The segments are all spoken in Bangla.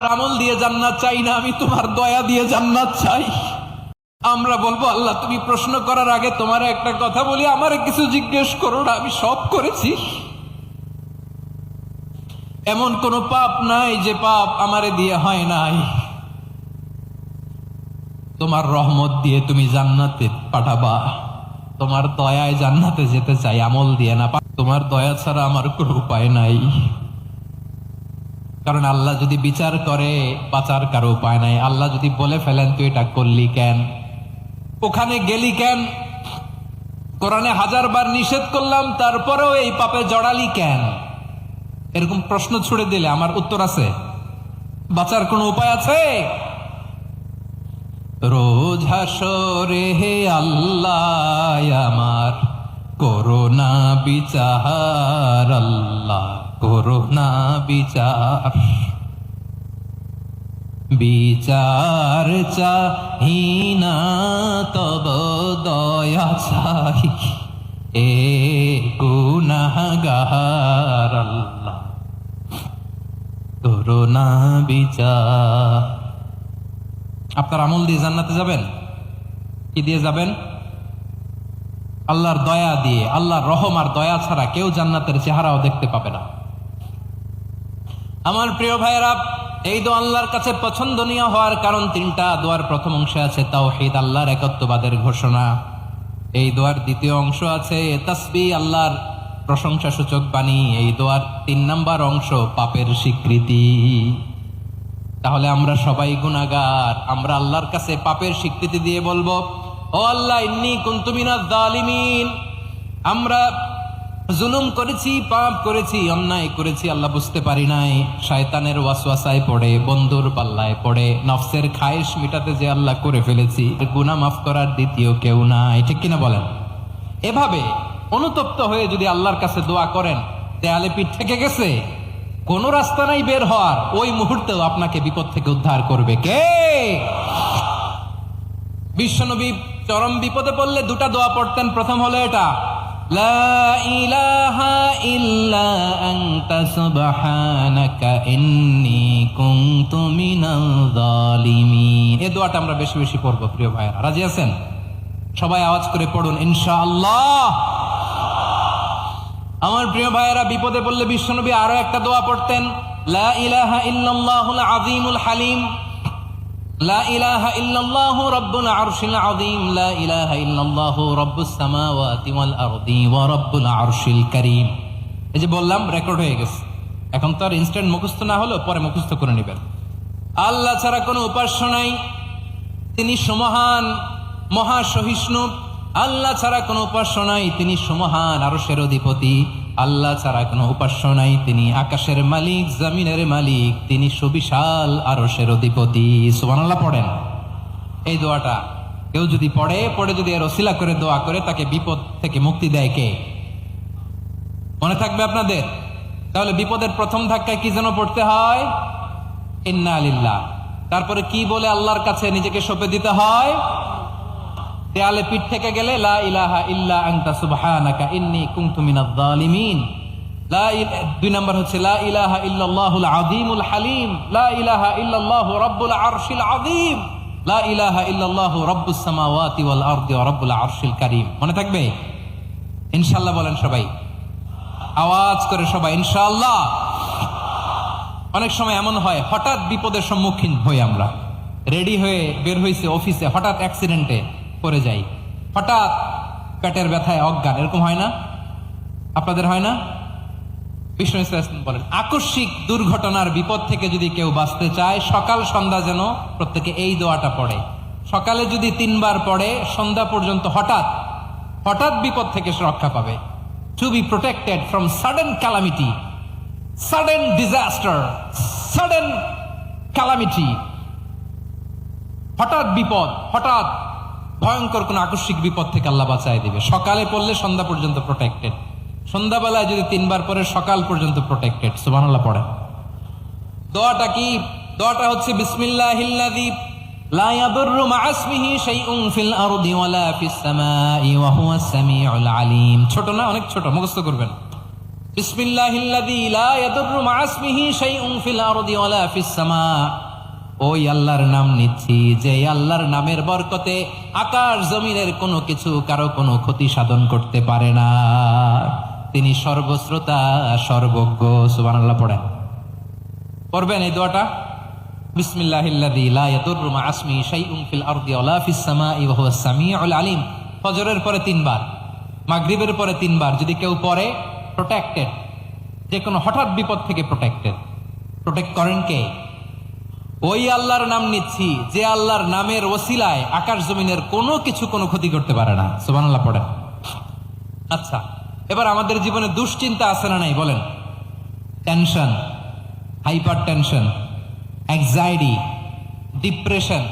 আমল দিয়ে জান্নাত চাই না, আমি তোমার দয়া দিয়ে জান্নাত চাই। আমরা বলবো আল্লাহ তুমি প্রশ্ন করার আগে তোমার একটা কথা বলি, আমারে কিছু জিজ্ঞেস করো না, আমি সব করেছি। এমন কোন পাপ নাই যে পাপ আমারে দিয়ে হয় নাই। তোমার রহমত দিয়ে তুমি জান্নাতে পাঠাবা, তোমার দয়ায় জান্নাতে যেতে চাই, আমল দিয়ে না। তোমার দয়া ছাড়া আমার কোনো উপায় নাই। কারণ আল্লাহ যদি বিচার করে বাঁচার কারো উপায় নাই। আল্লাহ যদি বলে ফেলেন তুই এটা করলি কেন, ওখানে গেলি কেন, কোরআনে 1000 বার নিষেধ করলাম তারপরেও এই পাপে জড়ালি কেন, এরকম প্রশ্ন ছুড়ে দিলে আমার উত্তর আছে? বাঁচার কোনো উপায় আছে? রোজ হাসরে হে আল্লাহ আমার করোনা বিচার, আল্লাহ করোনা বিচার। বিচার চাহি না তব দয়া চাই, এ গুনাহগার আল্লাহ করোনা বিচার। আপনার আমল দিয়ে জান্নাতে যাবেন? কি দিয়ে যাবেন? আল্লাহর দয়া দিয়ে। আল্লাহর রহম আর দয়া ছাড়া কেউ জান্নাতের চেহারাও দেখতে পাবে না। আমার প্রিয় ভাইয়েরা, এই দোয়া আল্লাহর কাছে পছন্দনীয় হওয়ার কারণ 3টা। দোয়ার প্রথম অংশে আছে তাওহীদ, আল্লাহর একত্ববাদের ঘোষণা। এই দোয়ার দ্বিতীয় অংশ আছে তাসবিহ, আল্লাহর প্রশংসা সূচক বাণী। এই দোয়ার 3 নাম্বার অংশ পাপের স্বীকৃতি। তাহলে আমরা সবাই গুনাহগার। আমরা আল্লাহর কাছে পাপের স্বীকৃতি দিয়ে বলবো, ও আল্লাহ ইন্নী কুনতু মিনাজ জালিমিন, আমরা জুলুম করেছি, পাপ করেছি, অন্যায় করেছি, আল্লাহ বুঝতে পারি নাই। শয়তানের ওয়াসওয়াসায় পড়ে, বন্ধুর পাল্লায় পড়ে, নফসের খায়েশ মিটাতে যে আল্লাহ করে ফেলেছি। গুনাহ মাফ করার দ্বিতীয় কেউ নাই, ঠিক কিনা বলেন? এভাবে অনুতপ্ত হয়ে যদি আল্লাহর কাছে দোয়া করেন, দেয়ালে পিঠ থেকে গেছে, কোন রাস্তা নাই বের হওয়ার, ওই মুহূর্তেও আপনাকে বিপদ থেকে উদ্ধার করবে কে? বিশ্বনবী চরম বিপদে পড়লে 2টা দোয়া পড়তেন। প্রথম হলো এটা, লা ইলাহা ইল্লা আনতা সুবহানাকা ইন্নী কুনতু মিনাল জালিমিন। এই দোয়াটা আমরা বেশি বেশি পড়বো প্রিয় ভাইরা। রাজি আছেন? সবাই আওয়াজ করে পড়ুন ইনশাআল্লাহ। আমার প্রিয় ভাইয়েরা, বিপদে পড়লে বিশ্বনবী আরো একটা দোয়া পড়তেন, লা ইলাহা ইল্লাল্লাহুল আযীমুল হালিম, লা ইলাহা ইল্লাল্লাহু রাব্বুল আরশিল আযীম, লা ইলাহা ইল্লাল্লাহু রাব্বুস সামাওয়াতি ওয়াল আরদি ওয়া রাব্বুল আরশিল কারীম। এই যে বললাম, রেকর্ড হয়ে গেছে। এখন তো আর ইনস্ট্যান্ট মুখস্থ না হলো, পরে মুখস্থ করে নেবেন। আল্লাহ ছাড়া কোনো উপাস্য নাই, তিনি সুমহান, মহাসহিষ্ণু। আল্লাহ ছাড়া কোনো উপাস্য নাই, তিনি সুমহান, আরশের অধিপতি। আল্লাহ ছাড়া কোনো উপাস্য নাই, তিনি আকাশের মালিক, জমিনের মালিক, তিনি সুবিশাল আরশের অধিপতি। সুবহানাল্লাহ পড়েন। এই দোয়াটা কেউ যদি পড়ে যদি এর ওসিলা করে দোয়া করে, তাকে বিপদ থেকে মুক্তি দেয় কে? মনে থাকবে আপনাদের? তাহলে বিপদের প্রথম ধাক্কায় কি যেন পড়তে হয়? ইন্না লিল্লাহ। তারপরে কি বলে আল্লাহর কাছে নিজেকে সঁপে দিতে হয়? দেয়ালে পিঠ থেকে গেলে লা ইলাহা ইল্লা আনতা সুবহানাকা ইন্নী কুনতু মিনাজ জালিমিন। 2 নাম্বার হচ্ছে লা ইলাহা ইল্লাল্লাহুল আযীমুল হালিম, লা ইলাহা ইল্লাল্লাহু রাব্বুল আরশিল আযীম, লা ইলাহা ইল্লাল্লাহু রাব্বুস সামাওয়াতি ওয়াল আরদি ওয়া রাব্বুল আরশিল কারীম। মনে থাকবে? ইনশাআল্লাহ বলেন সবাই, আওয়াজ করে সবাই ইনশাআল্লাহ। অনেক সময় এমন হয়, হঠাৎ বিপদের সম্মুখীন হই আমরা, রেডি হয়ে বের হইছে অফিসে, হঠাৎ অ্যাক্সিডেন্টে পড়ে যাই, হঠাৎ পেটের ব্যথায় অজ্ঞান, এরকম হয় না? আপনাদের হয় না? বিষ্ণু ইসলাম বলেন, আকস্মিক দুর্ঘটনার বিপদ থেকে যদি কেউ বাঁচতে চায়, সকাল সন্ধ্যা যেন প্রত্যেকে এই দোয়াটা পড়ে। সকালে যদি 3 বার পড়ে, সন্ধ্যা পর্যন্ত হঠাৎ বিপদ থেকে সে রক্ষা পাবে। To be protected from sudden calamity, sudden disaster, sudden calamity. হঠাৎ বিপদ, হঠাৎ ভয়ঙ্কর কোন আকস্মিক বিপদ থেকে আল্লাহ বাঁচায় দিবে। সকালে পড়লে সন্ধ্যা পর্যন্ত প্রোটেক্টেড, সন্ধ্যাবেলায় যদি 3 বার পরে সকাল পর্যন্ত প্রোটেক্টেড। সুবহানাল্লাহ পড়ে। দোয়াটা কি? দোয়াটা হচ্ছে বিসমিল্লাহিল্লাযী লা ইয়াদুররু মা ইসমিহি শাইউন ফিল আরদি ওয়ালা ফিস সামাই ওয়া হুয়াস সামিউল আলীম। ছোট না? অনেক ছোট, মুখস্থ করবেন। বিসমিল্লাহিল্লাযী লা ইয়াদুররু মা'a ইসমিহি শাইউন ফিল আরদি ওয়ালা ফিস সামা। ওই আল্লাহর নাম নিচ্ছি যে আল্লাহর নামের বরকতে আকাশ জমিনের কোনো কিছু কারো কোনো ক্ষতি সাধন করতে পারে না। তিনি সর্বশ্রোতা সর্বজ্ঞ। সুবহানাল্লাহ পড়েন, পড়বেন এই দোয়াটা। বিসমিল্লাহিল্লাযী লা ইয়াদুররু মা'a ইসমিহি শাইউন ফিল আরদি ওয়ালা ফিস সামাই ওয়া হুয়াস সামিউল আলিম। ফজরের পরে 3 বার, মাগরিবের পরে 3 বার যদি কেউ পড়ে প্রোটেক্টেড, যে কোনো হঠাৎ বিপদ থেকে প্রোটেক্টেড। প্রোটেক্ট করেন কে? ওই আল্লাহর নাম নিচ্ছি যে আল্লাহর নামের ওসিলায় আকাশ জমিনের কোনো কিছু কোনো ক্ষতি করতে পারে না। সুবহানাল্লাহ পড়েন। আচ্ছা, এবার আমাদের জীবনে দুশ্চিন্তা আছে না নাই বলেন? Tension, hyper tension, anxiety, depression,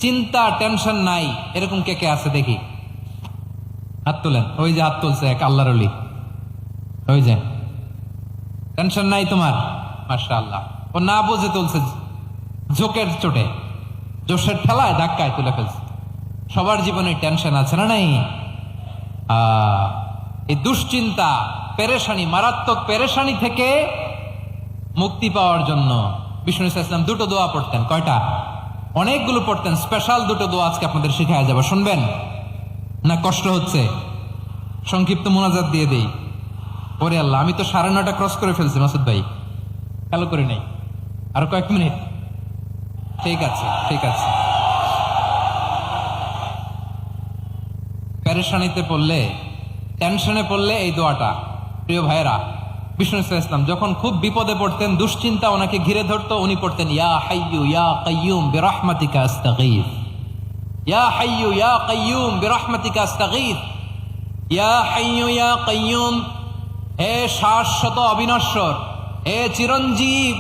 চিন্তা টেনশন নাই এরকম কে কে আছে দেখি, হাত তোলেন। ওই যে হাত তুলছে এক আল্লাহর ওলি, ওই যে টেনশন নাই তোমার, মাশাআল্লাহ। ও না বুঝে তুলছে, জোকের চোটে, জোশের ঠেলায় ধাক্কায় তুলে ফেলছে। সবার জীবনে টেনশন আছে না নাই? এই দুশ্চিন্তা, পেরেশানি, মারাত্মক পেরেশানি থেকে মুক্তি পাওয়ার জন্য বিষ্ণু ইসলাম 2টো দোয়া পড়তেন। কয়টা? অনেকগুলো পড়তেন। স্পেশাল 2টো দোয়া আজকে আপনাদের শিখায় যাবো, শুনবেন না? কষ্ট হচ্ছে? সংক্ষিপ্ত মোনাজাত দিয়ে দেই। ওরে আল্লাহ, আমি তো 9:30 ক্রস করে ফেলছি মাসুদ ভাই, খেয়াল করে নাই। আর কয়েক মিনিট, ঠিক আছে ঠিক আছে। পেরেশানিতে পড়লে, টেনশনে পড়লে এই দোয়াটা, প্রিয় ভাইয়েরা, বিষ্ণু ইসলাম যখন খুব বিপদে পড়তেন, দুশ্চিন্তা ওনাকে ঘিরে ধরতো, উনি পড়তেন ইয়া হাইয়্যু ইয়া কাইয়্যুম বিরহমাতিকা আস্তাগীথ, ইয়া হাইয়্যু ইয়া কাইয়্যুম বিরহমাতিকা আস্তাগীথ, ইয়া হাইয়্যু ইয়া কাইয়্যুম, হে শাশ্বত অবিনশ্বর, হে চিরঞ্জীব,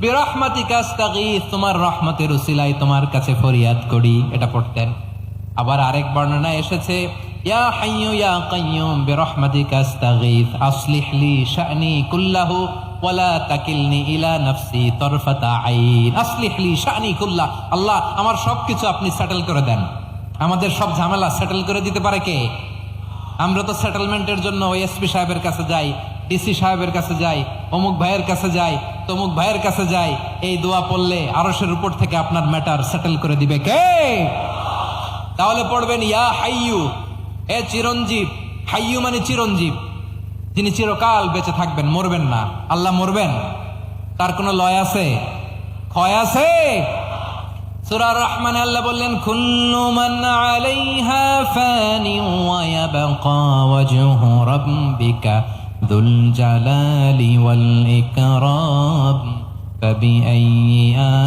বিরহমাতিকা আস্তাগীথ, তোমার রহমতের উসিলায় তোমার কাছে ফরিয়াদ করি। এটা পড়তেন। আবার আরেক বর্ণনায় এসেছে ইয়া হাইয়্যু ইয়া কাইয়্যুম বিরহমাতিকা আস্তাগীথ আসলিহ লি শা'নি কুল্লাহু ওয়া লা তাকিলনি ইলা নাফসি তারফাতা আইন। আসলিহ লি শা'নি কুল্লাহ, আল্লাহ আমার সবকিছু আপনি সেটেল করে দেন। আমাদের সব ঝামেলা সেটেল করে দিতে পারে কে? আমরা তো সেটেলমেন্টের জন্য ওই এসপি সাহেবের কাছে যাই, ডিসি সাহেবের কাছে যাই, অমুক ভাইয়ের কাছে যাই, তমুক ভাইয়ের কাছে যাই। এই দোয়া পড়লে আরশের উপর থেকে আপনার ম্যাটার সেটেল করে দিবে কে? তাহলে পড়বেন ইয়া হাইয়্যু, হে চিরঞ্জীব। হাইয়্যু মানে চিরঞ্জীব, যিনি চিরকাল বেঁচে থাকবেন, মরবেন না। আল্লাহ মরবেন? তার কোনো লয় আছে? ক্ষয় আছে? সূরা রহমানে আল্লাহ বললেন কুল্লু মান আলাইহা ফানি ওয়া ইয়াবকা ওয়াজহু রাব্বিকা যুল জালালি ওয়াল ইকরাম ফাবিআইয়ি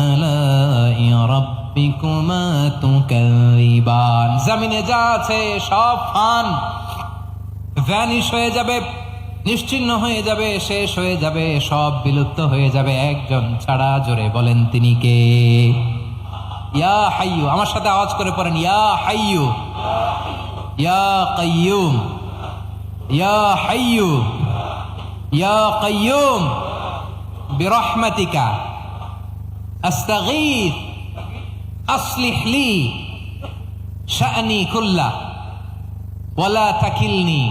আলাই রাব্বিকুমা তুকাযিবান। জমিনে যা আছে সব ফান, ভ্যানিশ হয়ে যাবে, নিশ্চিহ্ন হয়ে যাবে, শেষ হয়ে যাবে, সব বিলুপ্ত হয়ে যাবে একজন ছাড়া। জোরে বলেন তিনি কে? ইয়া হাইয়্যু। আমার সাথে আওয়াজ করে পড়েন ইয়া হাইয়্যু ইয়া কাইয়্যুম ইয়া হাইয়্যু ইয়া কাইয়্যুম বিরহমাতিকা আস্তাগীথ আসলিহ লি শা'নি কুল্লাহ ওয়া লা তাকিলনি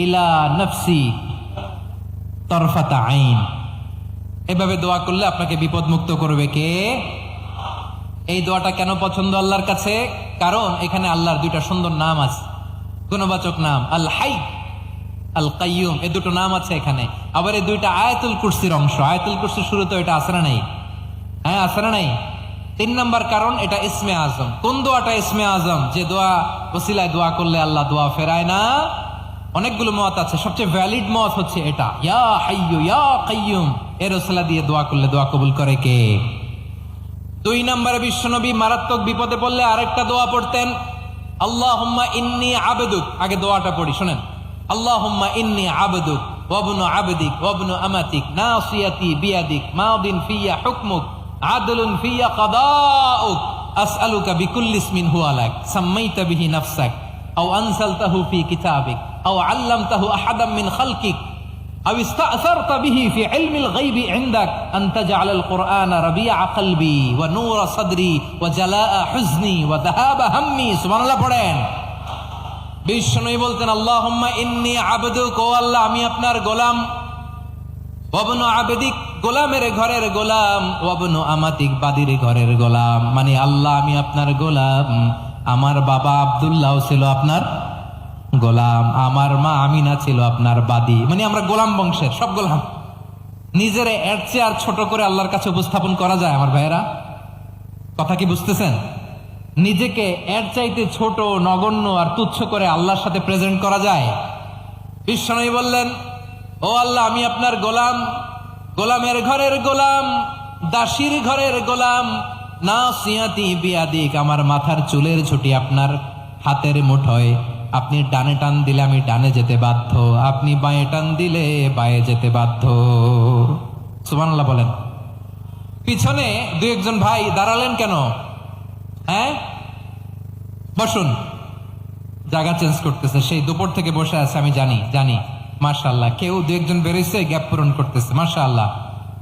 ইলা নাফসি তারফাতা আইন। এভাবে দোয়া করলে আপনাকে বিপদ মুক্ত করবে কে? এই দোয়াটা কেন পছন্দ আল্লাহর কাছে? কারণ এখানে আল্লাহর 2টা সুন্দর নাম আছে, গুণবাচক নাম, আল হাই, আল কাইয়ুম। এই 2টো নাম আছে এখানে। আবার এই 2টা আয়াতুল কুরসির অংশ। আয়াতুল কুরসির শুরুতে এটা আছে না নাই? হ্যাঁ, আছে না নাই? 3 নাম্বার কারণ এটা ইসমে আজম। কোন দোয়াটা ইসমে আজম? যে দোয়া ওসিলায় দোয়া করলে আল্লাহ দোয়া ফেরায় না। অনেকগুলো মত আছে, সবচেয়ে ভ্যালিড মত হচ্ছে এটা, ইয়া হাইয়্যু ইয়া কাইয়্যুম। এর ওসিলা দিয়ে দোয়া করলে দোয়া কবুল করে কে? 2 নম্বরে বিশ্বনবী মারাত্মক বিপদে পড়লে আরেকটা দোয়া পড়তেন, আল্লাহুম্মা ইন্নী আবদুক। আগে দোয়াটা পড়ি, শুনেন। আল্লাহুম্মা ইন্নী আবদুক ওয়া ইবনু আবদিক ওয়া ইবনু আমাতিক নাসিয়াতি বিয়াদিক মাদিন ফিয়া হুকমুক আদলুন ফিয়া কাদাউক আসআলুকা বিকুল্লি ইসমিন হুয়া লাক সাম্মাইতা বিহি নাফসাক আও আনসালতাহু ফি কিতাবিক আও আল্লামতাহু আহাদাম মিন খালকিক أو استأثرت به في علم الغيب عندك أن تجعل القرآن ربيع قلبي ونور صدري وجلاء حزني وذهاب همي. سبحان الله পড়েন। বিশ্বনবী বলতেন, আল্লাহুম্মা ইন্নী আবদুক, ও আল্লাহ আমি আপনার গোলাম, ওয়াবনু আবদিক, গোলামের ঘরের গোলাম, ওয়াবনু আমাতিক, বাদির ঘরের গোলাম। মানে আল্লাহ আমি আপনার গোলাম, আমার বাবা আব্দুল্লাহ ছিল আপনার গোলাম, আমার মা আমিনা ছিল আপনার বাদী। মানে আমরা গোলাম বংশের, সব গোলাম। নিজের এর চেয়ে আর ছোট করে আল্লাহর কাছে উপস্থাপন করা যায় আমার ভাইয়েরা? কথা কি বুঝতেছেন? নিজেকে এর চাইতে ছোট, নগণ্য আর তুচ্ছ করে আল্লাহর সাথে প্রেজেন্ট করা যায়? বিশ্বনবী বললেন, ও আল্লাহ আমি আপনার গোলাম, গোলামের ঘরের গোলাম, দাসীর ঘরের গোলাম, নাসিয়াতি বিয়াদিক, আমার মাথার চুলের ঝুঁটি আপনার হাতের মুঠোয়, আপনি ডানে টান দিলে আমি ডানে যেতে বাধ্য, আপনি বাঁয়ে টান দিলে বাঁয়ে যেতে বাধ্য। সুবহানাল্লাহ বলেন। পিছনে দুই একজন ভাই দাঁড়ালেন কেন? হ্যাঁ, বসুন। জায়গা চেঞ্জ করতেছে, সেই দুপুর থেকে বসে আছে আমি জানি। মাশাআল্লাহ, কেউ দু একজন বেরোইছে, গ্যাপ পূরণ করতেছে। মাশাআল্লাহ,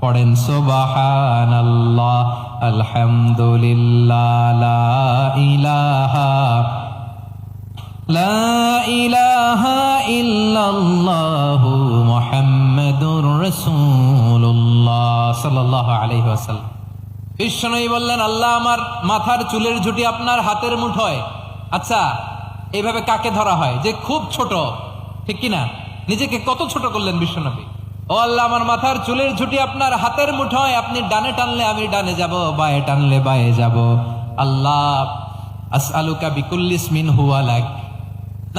পড়েন সুবহানাল্লাহ, আলহামদুলিল্লাহ, লা ইলাহা ইল্লাল্লাহু মুহাম্মাদুর রাসূলুল্লাহ সাল্লাল্লাহু আলাইহি ওয়াসাল্লাম। বিশ্বনবী বললেন, আল্লাহ আমার মাথার চুলের ঝুঁটি আপনার হাতের মুঠোয়। আচ্ছা, এইভাবে কাকে ধরা হয়? যে খুব ছোট, ঠিক কিনা? নিজেকে কত ছোট করলেন বিশ্বনবী। ও আল্লাহ আমার মাথার চুলের ঝুঁটি আপনার হাতের মুঠোয়, আপনি ডানে টানলে আমি ডানে যাব, বায়ে টানলে বায়ে যাব। আল্লাহ আসআলুকা বিকুল্লি ইসমিন হুয়া লাক,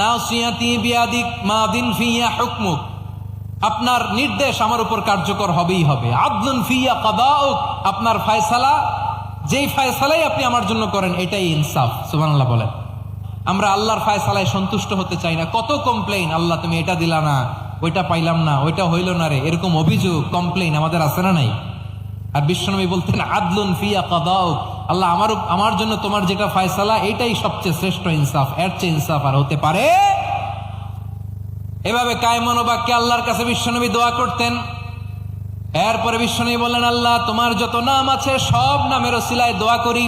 নাসিয়াতি বিয়াদিক, মাদিন ফিয়া হুকমুক, আপনার নির্দেশ আমার উপর কার্যকর হবেই হবে। আদলুন ফিয়া কাদাউক, আপনার ফয়সালা, যেই ফয়সালাই আপনি আমার জন্য করেন এটাই ইনসাফ। সুবহানাল্লাহ বলেন। আমরা আল্লাহর ফয়সালায় সন্তুষ্ট হতে চাই না। কত কমপ্লেইন, আল্লাহ তুমি এটা দিলা না, ওইটা পাইলাম না, ওইটা হইল না রে, এরকম অভিযোগ, কমপ্লেইন আমাদের আছে না নাই? আর বিশ্বনবী বলতেন, আদলুন ফিয়া কাদাউক, আল্লাহ আমার জন্য তোমার যেটা ফয়সালা এটাই সবচেয়ে শ্রেষ্ঠ ইনসাফ, এর চেয়ে ইনসাফ আর হতে পারে? এভাবে কায়মন বাক্যে আল্লাহর কাছে বিশ্বনবী দোয়া করতেন। এরপরে বিশ্বনবী বললেন, আল্লাহ তোমার যত নাম আছে সব নামের ওসিলায় দোয়া করি,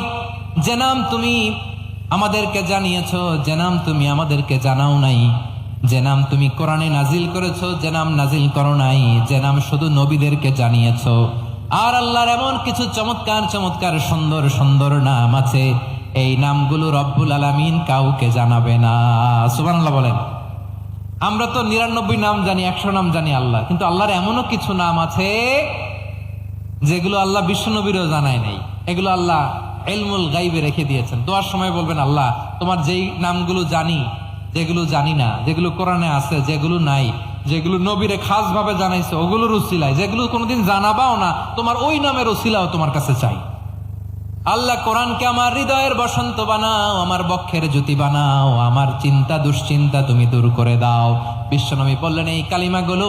যে নাম তুমি আমাদেরকে জানিয়েছো, যে নাম তুমি আমাদেরকে জানাও নাই, যে নাম তুমি কোরআনে নাজিল করেছো, যে নাম নাজিল করো নাই, যে নাম শুধু নবীদেরকে জানিয়েছো। আর আল্লাহর এমন কিছু চমৎকার চমৎকার সুন্দর সুন্দর নাম আছে, এই নামগুলো রব্বুল আলামিন কাউকে জানাবে না। সুবহানাল্লাহ বলেন। আমরা তো 99 নাম জানি, 100 নাম জানি আল্লাহ, কিন্তু আল্লাহর এমনও কিছু নাম আছে যেগুলো আল্লাহ বিশ্বনবীরও জানায় নাই। এগুলো আল্লাহ ইলমুল গাইবে রেখে দিয়েছেন। দোয়ার সময় বলবেন, আল্লাহ তোমার যেই নামগুলো জানি, যেগুলো জানি না, যেগুলো কোরআনে আছে, যেগুলো নাই, যেগুলো নবীরে খাস ভাবে জানাইছে ওগুলোর উসিলায়, যেগুলো কোনোদিন জানাবাও না, তোমার ওই নামের উসিলাও তোমার কাছে চাই। আল্লাহ কোরআনকে আমার হৃদয়ের বসন্ত বানাও, আমার বক্ষের জ্যোতি বানাও, আমার চিন্তা দুশ্চিন্তা তুমি দূর করে দাও। বিশ্বনবী বললেন, এই কালিমাগুলো,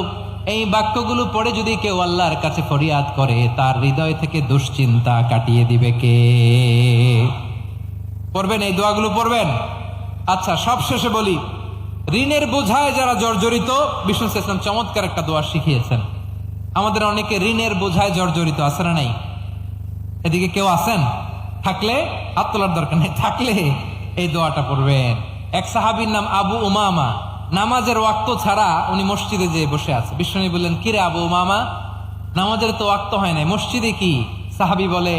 এই বাক্যগুলো পড়ে যদি কেউ আল্লাহর কাছে ফরিয়াদ করে, তার হৃদয় থেকে দুশ্চিন্তা কাটিয়ে দিবে কে? পড়বেন, এই দোয়াগুলো পড়বেন। আচ্ছা, সব শেষে বলি, ঋণের বোঝায় যারা জর্জরিত, বিষ্ণু ইসলাম চমৎকার একটা দোয়া শিখিয়েছেন। আমাদের অনেকে ঋণের বোঝায় জর্জরিত, আছে না নাই? এদিকে কেউ আছেন? থাকলে হাত তোলার দরকার নেই, থাকলে এই দোয়াটা পড়বেন। এক সাহাবীর নাম আবু উমামা, নামাজের ওয়াক্ত ছাড়া উনি মসজিদে যেয়ে বসে আছে। বিশ্বনবী বললেন, কি রে আবু উমামা, নামাজের তো ওয়াক্ত হয় নাই, মসজিদে কি? সাহাবী বলে,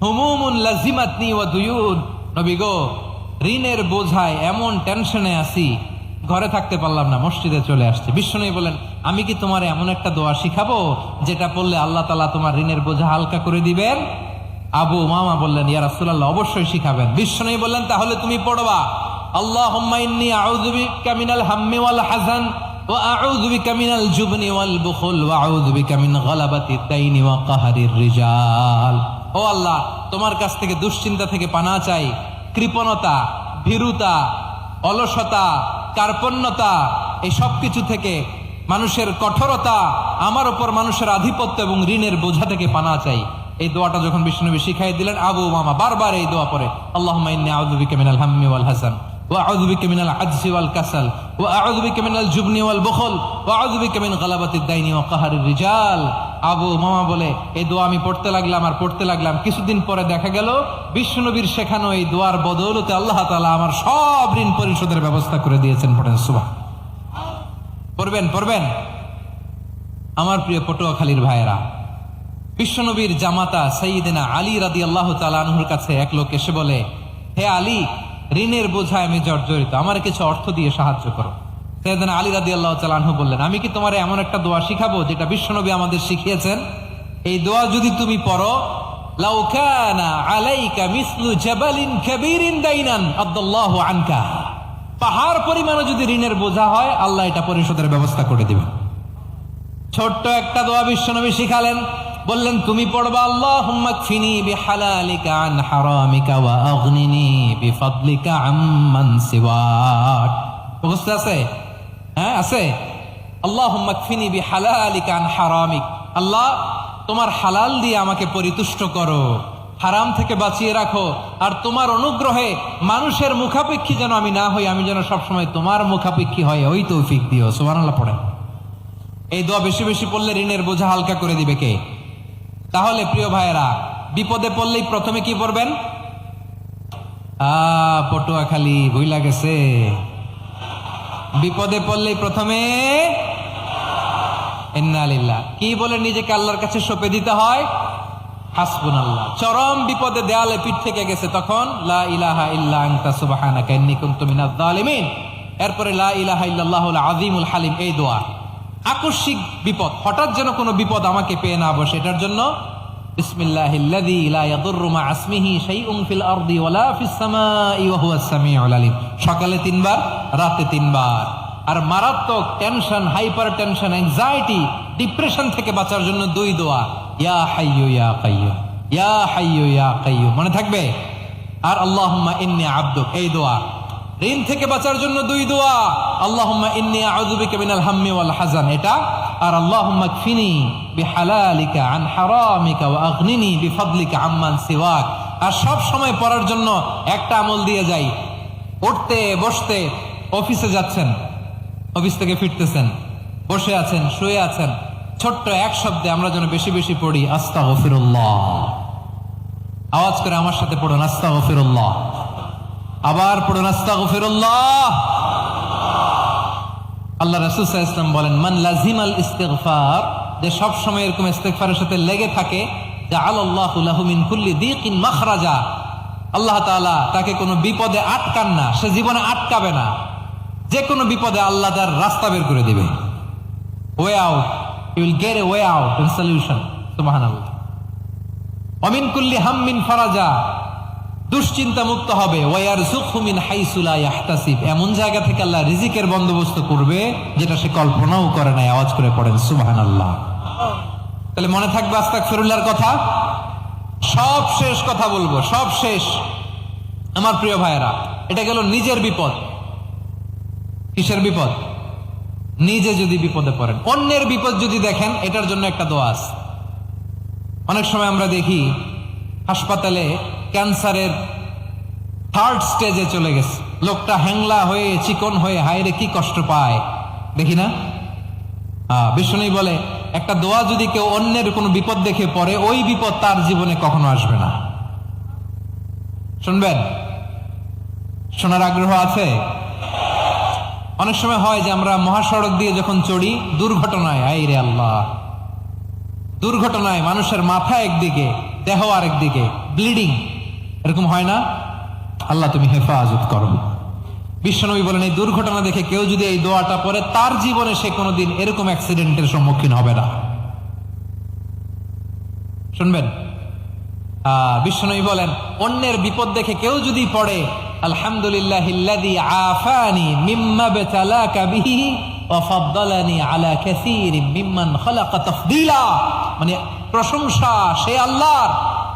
হুমুমুন লাজিমাতনি ওয়া দুয়ুন, নবী গো ঋণের বোঝায় এমন টেনশনে আছি, ঘরে থাকতে পারলাম না, মসজিদে চলে আসছে। বিশ্বনবী বলেন, আমি কি তোমার এমন একটা দোয়া শিখাবো যেটা পড়লে আল্লাহ তাআলা তোমার ঋণের বোঝা হালকা করে দিবেন? আবু উমামা বললেন, ইয়া রাসূলুল্লাহ, অবশ্যই শিখাবেন। বিশ্বনবী বললেন, তাহলে তুমি পড়বা, আল্লাহুম্মা ইন্নী আউযু বিকা মিনাল হাম্মি ওয়াল হাযান ওয়া আউযু বিকা মিনাল জুবনি ওয়াল বুখল ওয়া আউযু বিকা মিন গালাবাতিদ দাইনি ওয়া কাহরির রিজাল। ও আল্লাহ, তোমার কাছ থেকে দুশ্চিন্তা থেকে পানাহ চাই, কৃপণতা, ভীরুতা, অলসতা, কার্পণ্যতা, এই সব কিছু থেকে, মানুষের কঠোরতা, আমার উপর মানুষের আধিপত্য এবং ঋণের বোঝা থেকে পানাহ চাই। এই দোয়াটা যখন বিশ্বনবী শিখাই দিলেন, আবু উমামা বারবার এই দোয়া পড়ে, আল্লাহুম্মা ইন্নী আউযু বিকা মিনাল হাম্মি ওয়াল হাযান ওয়া আউযু বিকা মিনাল আজজি ওয়াল কাসাল ওয়া আউযু বিকা মিনাল জুবনি ওয়াল বুখল ওয়া আউযু বিকা মিন গালাবাতিদ দাইনি ওয়া কাহরির রিজাল। আবু মামা বলে এই দোয়া আমি পড়তে লাগলাম কিছুদিন পরে দেখা গেল বিশ্বনবীর শেখানো এই দোয়ার বদৌলতে আল্লাহ তাআলা আমার সব ঋণ পরিশোধের ব্যবস্থা করে দিয়েছেন। পড়েন সুবহান। পড়বেন আমার প্রিয় পটুয়াখালীর ভাইয়েরা, বিশ্বনবীর জামাতা সাইয়্যিদিনা আলী রাদিয়াল্লাহু তাআলা আনহুর কাছে এক লোক এসে বলে, হে আলী, ঋণের বোঝায় আমি জর্জরিত, আমার কিছু অর্থ দিয়ে সাহায্য করো। সাইয়্যিদিনা আলী রাদিয়াল্লাহু তাআলা আনহু বললেন, আমি কি তোমার এমন একটা দোয়া শিখাবো যেটা বিশ্বনবী আমাদের শিখিয়েছেন? এই দোয়া যদি তুমি পড়ো, লাউ কানা আলাইকা মিসলু জাবালিন কাবীরিন দাইনান আদাল্লাহু আনকা, পাহাড় পরিমাণে যদি ঋণের বোঝা হয় আল্লাহ এটা পরিশোধের ব্যবস্থা করে দিবেন। ছোট্ট একটা দোয়া বিশ্বনবী শিখালেন, বললেন তুমি পড়বা, আল্লাহুম্মা কফিনি বিহালালিকা আন হারামিকা ওয়া আগনিনি বিফাদলিকা আম্মান সিওয়াক। বুঝতে আছে? হ্যাঁ আছে। আল্লাহুম্মা কফিনি বিহালালিকা আন হারামিক, আল্লাহ তোমার হালাল দিয়ে আমাকে পরিতুষ্ট করো, হারাম থেকে বাঁচিয়ে রাখো, আর তোমার অনুগ্রহে মানুষের মুখাপেক্ষী যেন আমি না হই, আমি যেন সবসময় তোমার মুখাপেক্ষী হয়, ওই তৌফিক দিও। সুবহানাল্লাহ পড়েন। এই দোয়া বেশি বেশি পড়লে ঋণের বোঝা হালকা করে দিবে কে? তাহলে প্রিয় ভাইয়েরা, বিপদে পড়লেই প্রথমে কি পড়বেন? পটুয়াখালী ভুইলা গেছে, বিপদে পড়লেই প্রথমে ইন্না লিল্লাহ কি বলে নিজেকে আল্লাহর কাছে সঁপে দিতে হয়? হাসবুনাল্লাহ। চরম বিপদে দেয়ালে পিঠ থেকে গেছে, তখন লা ইলাহা ইল্লা আনতা সুবহানাকা ইন্নী কুনতু মিনাজ জালিমিন। এরপরে লা ইলাহা ইল্লাল্লাহুল আযীমুল হালিম, এই দোয়া। আকস্মিক বিপদ, হঠাৎ যেন কোনো বিপদ আমাকে পেয়ে না বসে, এটার জন্য বিসমিল্লাহিল্লাযী লা ইয়াদুররু মা ইসমিহি শাইউন ফিল আরদি ওয়ালা ফিস সামাই ওয়া হুয়াস সামিউল আলিম। সকালে 3 বার, রাতে 3 বার। আর মারাত্মক tension, hyper tension, anxiety, depression থেকে বাঁচার জন্য 2 দোয়া, ইয়া হাইয়্যু ইয়া কাইয়্যুম, ইয়া হাইয়্যু ইয়া কাইয়্যুম, মনে থাকবে? আর আল্লাহুম্মা ইন্নী আবদুক, এই দোয়া। ঋণ থেকে বাঁচার জন্য 2 দোয়া, আল্লাহুম্মা ইন্নী আউযু বিকা মিনাল হাম্মি ওয়াল হাযান, এটা। আর আল্লাহুম্মা কফিনি বিহালালিকা আন হারামিকা ওয়া আগনিনি বিফাদলিকা আম্মান সিওয়াক। আর সব সময় পড়ার জন্য একটা আমল দিয়ে যাই, উঠতে বসতে, অফিসে যাচ্ছেন, অফিস থেকে ফিরতেছেন, বসে আছেন, শুয়ে আছেন, ছোট্ট এক শব্দে আমরা যেন বেশি বেশি পড়ি আস্তাগফিরুল্লাহ। আওয়াজ করে আমার সাথে পড়ুন আস্তাগফিরুল্লাহ। আবার পড়ুন আস্তাগফিরুল্লাহ। আল্লাহ রাসূল সাল্লাল্লাহু আলাইহি ওয়াসাল্লাম বলেন, মান লাজিমাল ইস্তিগফার, যে সব সময় এরকম ইস্তিগফারের সাথে লেগে থাকে, জাআলাল্লাহু লাহু মিন কুল্লি দীকিন মাখরাজা, আল্লাহ তাআলা তাকে কোনো বিপদে আটকান না, সে জীবনে আটকাবে না, যে কোনো বিপদে আল্লাহ তার রাস্তা বের করে দিবে। Way out, you will get a way out and solution. সুবহানাল্লাহ। ওয়া মিন কুল্লি হাম্মিন ফারাজা, দুশ্চিন্তা মুক্ত হবে। ওয়ারযুকহু মিন হাইসু লা ইয়াহতাসিব, এমন জায়গা থেকে আল্লাহ রিজিকের বন্দোবস্ত করবে যেটা সে কল্পনাও করে নাই। আওয়াজ করে পড়েন সুবহানাল্লাহ। তাহলে মনে থাকবে আস্তাগফিরুল্লাহর কথা। সব শেষ কথা বলবো, সব শেষ আমার প্রিয় ভাইয়েরা, এটা গেল নিজের বিপদ। কিসের বিপদ? নিজে যদি বিপদে পড়েন। অন্যের বিপদ যদি দেখেন, এটার জন্য একটা দোয়া আছে। অনেক সময় আমরা দেখি হাসপাতালে ক্যান্সারের 3rd স্টেজে চলে গেছে, লোকটা হ্যাংলা হয়ে, চিকন হয়ে, হায়রে কি কষ্ট পায়, দেখি না? বিষ্ণু বলে, একটা দোয়া যদি কেউ অন্যের কোনো বিপদ দেখে পড়ে, ওই বিপদ তার জীবনে কখনো আসবে না। শুনবেন? শোনার আগ্রহ আছে? অনেক সময় হয় যে আমরা মহাসড়ক দিয়ে যখন চড়ি, দুর্ঘটনায়, আইরে আল্লাহ, দুর্ঘটনায় মানুষের মাথা একদিকে, দেহ আরেকদিকে, ব্লিডিং, এরকম হয় না? আল্লাহ তুমি হেফাজত করো। বিশ্বনবী বলেন, এই দুর্ঘটনা দেখে কেউ যদি এই দোয়াটা পড়ে, তার জীবনে সে কোনোদিন এরকম অ্যাক্সিডেন্টের সম্মুখীন হবে না। শুনবেন? বিশ্বনবী বলেন, অন্যের বিপদ দেখে কেউ যদি পড়ে, আলহামদুলিল্লাহিল্লাযী আফানি মিম্মা বতালাকা বিহি ওয়া ফাদ্দালানি আলা কাসীরিম মিম্মান খালাকা তাফদীলা, মানে প্রশংসা সে আল্লাহর,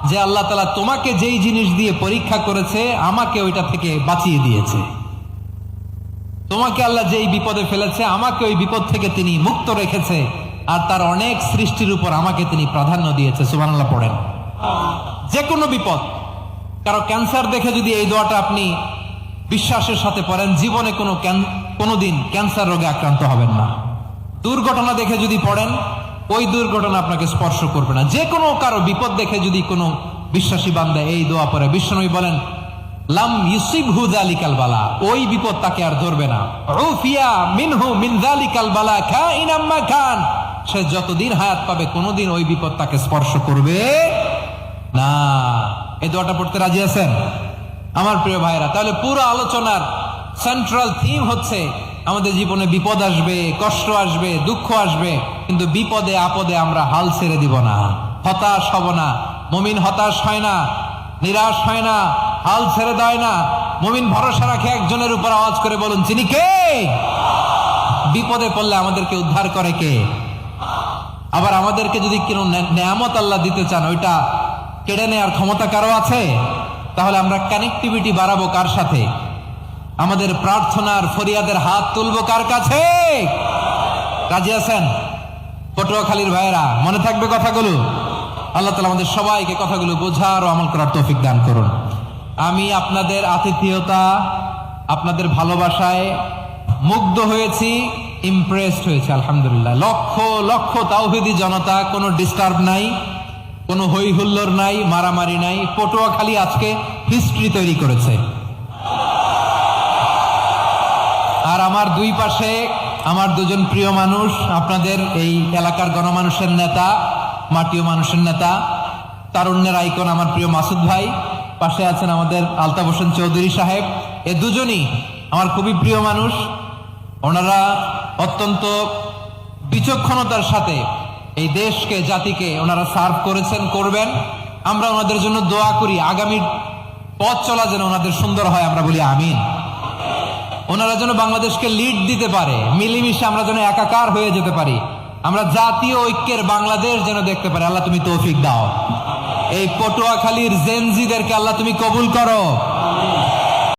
যে আল্লাহ তাআলা তোমাকে যেই জিনিস দিয়ে পরীক্ষা করেছে, আমাকে ওইটা থেকে বাঁচিয়ে দিয়েছে। তোমাকে আল্লাহ যেই বিপদে ফেলেছে, আমাকে ওই বিপদ থেকে তিনি মুক্ত রেখেছে, আর তার অনেক সৃষ্টির উপর আমাকে তিনি প্রাধান্য দিয়েছে। সুবহানাল্লাহ পড়েন। যে কোনো বিপদ, কারো ক্যান্সার দেখে যদি এই দোয়াটা আপনি বিশ্বাসের সাথে পড়েন, জীবনে কোনোদিন ক্যান্সার রোগে আক্রান্ত হবেন না। দুর্ঘটনা দেখে যদি পড়েন, ওই দুর্ঘটনা আপনাকে স্পর্শ করবে না। যে কোনো কারো বিপদ দেখে যদি কোনো বিশ্বাসী বান্দা এই দোয়া পড়ে, বিশ্বনবী বলেন লাম ইউসিবহু যালিকাল বালা, ওই বিপদ তাকে আর ধরবে না। উফিয়া মিনহু মিন যালিকাল বালা কাইনাম মা কান, সে যতদিন হায়াত পাবে কোনোদিন ওই বিপদ তাকে স্পর্শ করবে না। এই দোয়াটা পড়তে রাজি আছেন আমার প্রিয় ভাইরা? তাহলে পুরো আলোচনার সেন্ট্রাল থিম হচ্ছে আমাদের জীবনে বিপদ আসবে, কষ্ট আসবে, দুঃখ আসবে, কিন্তু বিপদে আপদে আমরা হাল ছেড়ে দিব না, হতাশ হব না। মুমিন হতাশ হয় না, নিরাশ হয় না, হাল ছেড়ে দেয় না। মুমিন ভরসা রাখে একজনের উপর। আওয়াজ করে বলুন, চিনি কে? বিপদে পড়লে আমাদেরকে উদ্ধার করে কে? আবার আমাদেরকে যদি কোনো নেয়ামত আল্লাহ দিতে চান, ওইটা কেড়ে নেওয়ার ক্ষমতা কারো আছে? তাহলে আমরা কানেক্টিভিটি বাড়াবো কার সাথে? আমাদের প্রার্থনার ফরিয়াদের হাত তুলবো কার কাছে? রাজি আছেন পটুয়াখালীর ভাইয়েরা? মনে থাকবে কথাগুলো? আল্লাহ তাআলা আমাদের সবাইকে কথাগুলো বোঝার ও আমল করার তৌফিক দান করুন। আমি আপনাদের আতিথেয়তা, আপনাদের ভালোবাসায় মুগ্ধ হয়েছি, ইমপ্রেসড হয়েছে। আলহামদুলিল্লাহ। লক্ষ লক্ষ তাওহীদি জনতা, কোনো ডিস্টার্ব নাই, কোনো হই হুল্লোড় নাই, মারামারি নাই। পটুয়াখালী আজকে হিস্ট্রি তৈরি করেছে। আর আমার দুই পাশে আমার দুজন প্রিয় মানুষ, আপনাদের এই এলাকার গণমানুষের নেতা, মাটিও মানুষের নেতা, তারুণ্যের আইকন আমার প্রিয় মাসুদ ভাই। পাশে আছেন আমাদের আলতাফ হোসেন চৌধুরী সাহেব। এ দুজনই আমার খুবই প্রিয় মানুষ। ওনারা অত্যন্ত বিচক্ষণতার সাথে এই দেশকে, জাতিকে ওনারা সার্ভ করেছেন, করবেন। আমরা ওনাদের জন্য দোয়া করি, আগামী পথ চলা যেন ওনাদের সুন্দর হয়, আমরা বলি আমিন। ওনারা যেন বাংলাদেশকে লিড দিতে পারে, মিলেমিশে আমরা যেন একাকার হয়ে যেতে পারি, আমরা জাতীয় ঐক্যের বাংলাদেশ যেন দেখতে পারি। আল্লাহ তুমি তৌফিক দাও। এই পটুয়াখালীর জেনজিদেরকে আল্লাহ তুমি কবুল করো।